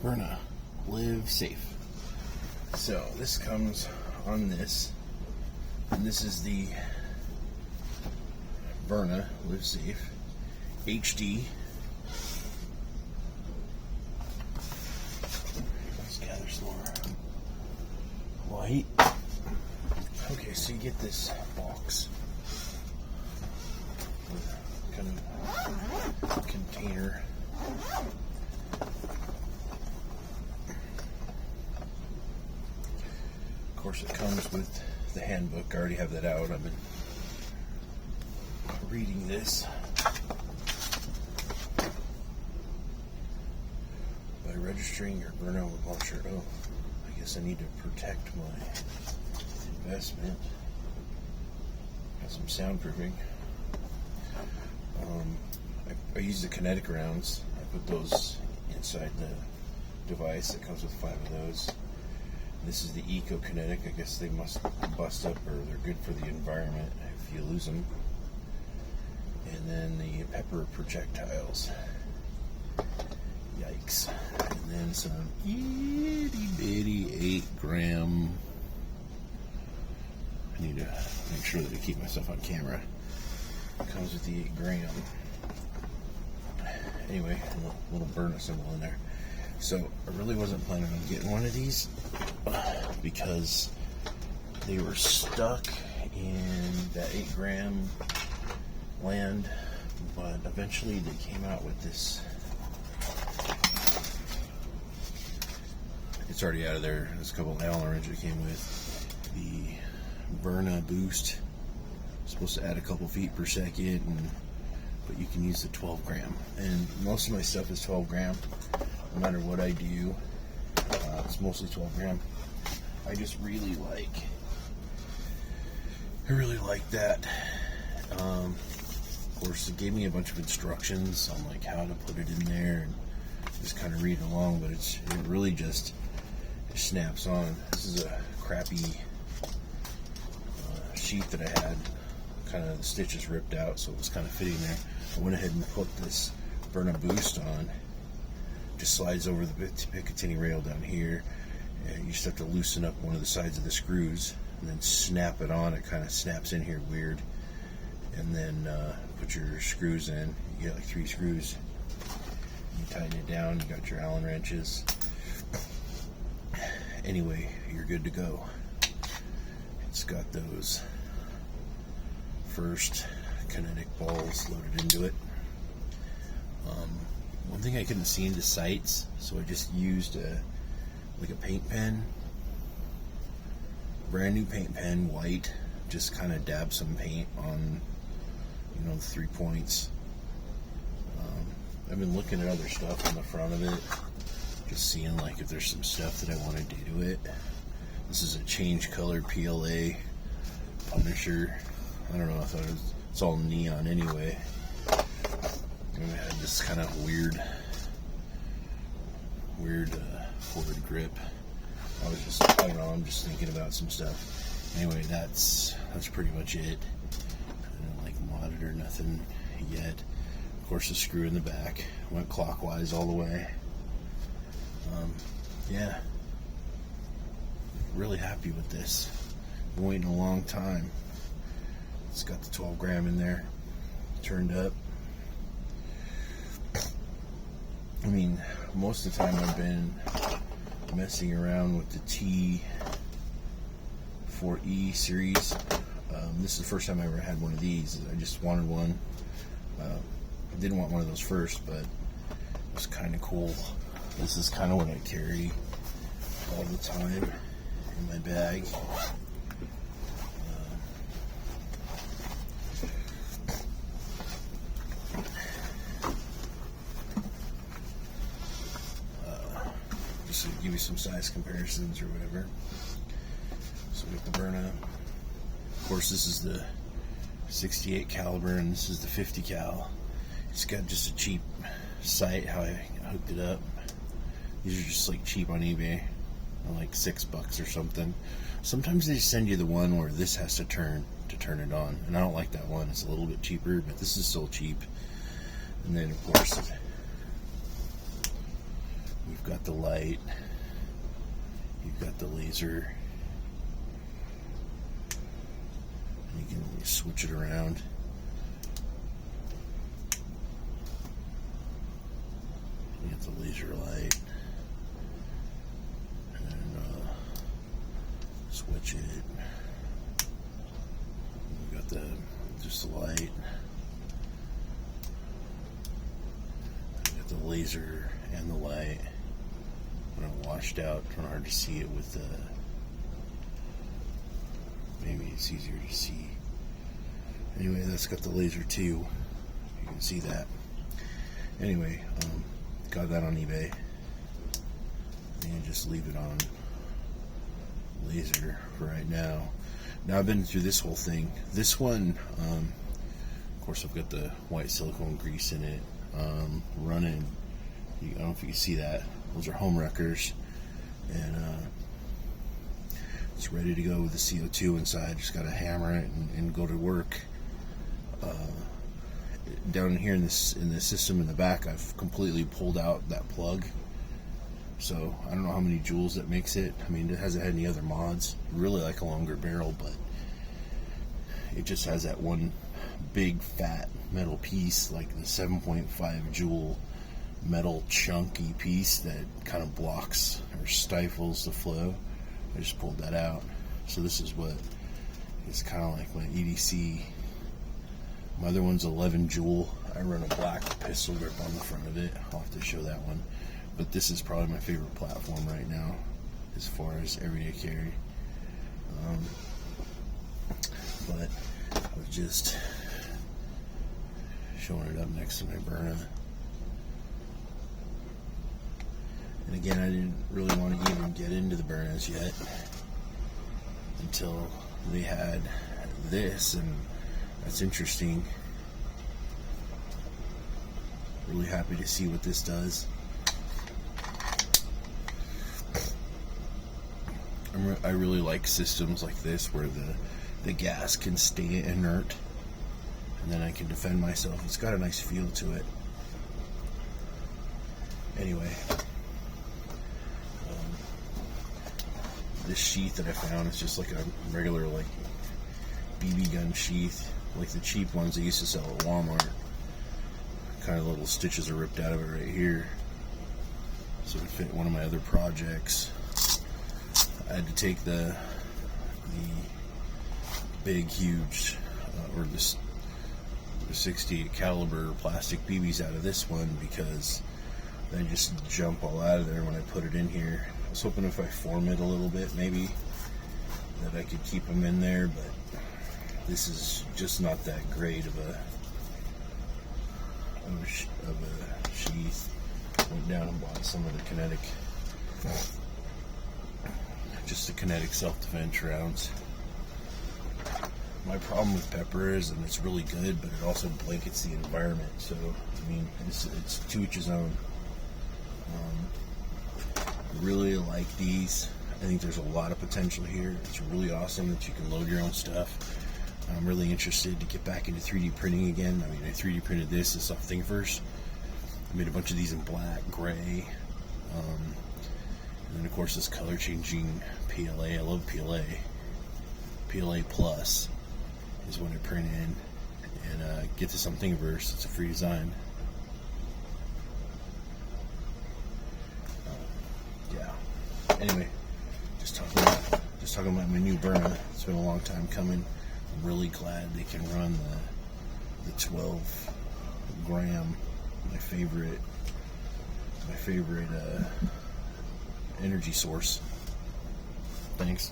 Byrna, live safe. So this comes on this, and this is the Byrna Live Safe HD. Let's gather some more light. Okay, so you get this box with kind of container. Of course, it comes with the handbook. I already have that out. I've been reading this. By registering your Byrna with launcher. Oh, I guess I need to protect my investment. Got some soundproofing. I use the kinetic rounds. I put those inside the device. It comes with 5 of those. This is the Eco Kinetic. I guess they must bust up, or they're good for the environment if you lose them. And then the pepper projectiles. Yikes. And then some itty bitty 8-gram. I need to make sure that I keep myself on camera. It comes with the 8-gram. Anyway, a little Byrna symbol in there. So I really wasn't planning on getting one of these because they were stuck in that 8-gram land, but eventually they came out with this. It's already out of there. There's a couple of Allen wrenches it came with. The Byrna Boost. It's supposed to add a couple feet per second, but you can use the 12-gram. And most of my stuff is 12-gram. No matter what I do, it's mostly 12-gram. I just really like that. Of course, it gave me a bunch of instructions on like how to put it in there and just kind of read along, but it really just snaps on. This is a crappy sheet that I had. Kind of the stitches ripped out, so it was kind of fitting there. I went ahead and put this Byrna Boost on. Just slides over the Picatinny rail down here, and you just have to loosen up one of the sides of the screws and then snap it on. It kind of snaps in here weird, and then put your screws in. You get like 3 screws. You tighten it down. You got your Allen wrenches. Anyway, you're good to go. It's got those first kinetic balls loaded into it. One thing I couldn't see into sights, so I just used like a paint pen, brand new paint pen, white. Just kind of dab some paint on, the 3 points. I've been looking at other stuff on the front of it, just seeing like if there's some stuff that I want to do to it. This is a change color PLA Punisher. I don't know, I thought it's all neon anyway. And it had this kind of weird forward grip. I don't know, I'm just thinking about some stuff. Anyway, that's pretty much it. I don't like modded or nothing yet. Of course, the screw in the back went clockwise all the way. Yeah, really happy with this. Been waiting a long time. It's got the 12-gram in there, turned up. I mean, most of the time I've been messing around with the T4E series. This is the first time I ever had one of these. I just wanted one. I didn't want one of those first, but it was kind of cool. This is kind of what I carry all the time in my bag. Just to give you some size comparisons or whatever. So we got the Byrna. Of course, this is the 68 caliber, and this is the 50 cal. It's got just a cheap sight how I hooked it up. These are just like cheap on eBay, like $6 or something. Sometimes they send you the one where this has to turn it on, and I don't like that one. It's a little bit cheaper, but this is still cheap. And then of course we've you've got the light, you've got the laser, and you can switch it around. You get the laser light, and then switch it. You got just the light. The laser and the light. When I washed out, it's hard to see it with the. Maybe it's easier to see. Anyway, that's got the laser too. You can see that. Anyway, got that on eBay. And just leave it on laser for right now. Now I've been through this whole thing. This one, of course, I've got the white silicone grease in it. Running, I don't know if you can see that. Those are home wreckers, and it's ready to go with the CO2 inside. Just got to hammer it and go to work. Down here in the system in the back, I've completely pulled out that plug. So I don't know how many joules that makes it. I mean, it hasn't had any other mods. Really like a longer barrel, but it just has that one big fat metal piece, like the 7.5 joule metal chunky piece that kind of blocks or stifles the flow. I just pulled that out. So this is what is kind of like my EDC. My other one's 11 joule. I run a black pistol grip on the front of it. I'll have to show that one. But this is probably my favorite platform right now as far as everyday carry. But I was just showing it up next to my Byrna. And again, I didn't really want to even get into the Byrnas yet until they had this, and that's interesting. Really happy to see what this does. I really like systems like this where the gas can stay inert and then I can defend myself. It's got a nice feel to it. Anyway, this sheath that I found is just like a regular like BB gun sheath, like the cheap ones they used to sell at Walmart. Kind of little stitches are ripped out of it right here, so it fit one of my other projects. I had to take the big, huge, or the 68 caliber plastic BBs out of this one because they just jump all out of there when I put it in here. I was hoping if I form it a little bit, maybe that I could keep them in there, but this is just not that great of a sheath. Went down and bought some of the kinetic. Just the kinetic self-defense rounds. My problem with pepper is, and it's really good, but it also blankets the environment. So, I mean, it's to each his own. Really like these. I think there's a lot of potential here. It's really awesome that you can load your own stuff. I'm really interested to get back into 3D printing again. I mean, I 3D printed this off Thingiverse. I made a bunch of these in black, gray, and then of course this color changing PLA. I love PLA. PLA Plus is what I print in, and get this on Thingiverse. It's a free design. Yeah. Anyway, just talking about my new Byrna. It's been a long time coming. I'm really glad they can run the 12 gram. My favorite energy source. Thanks.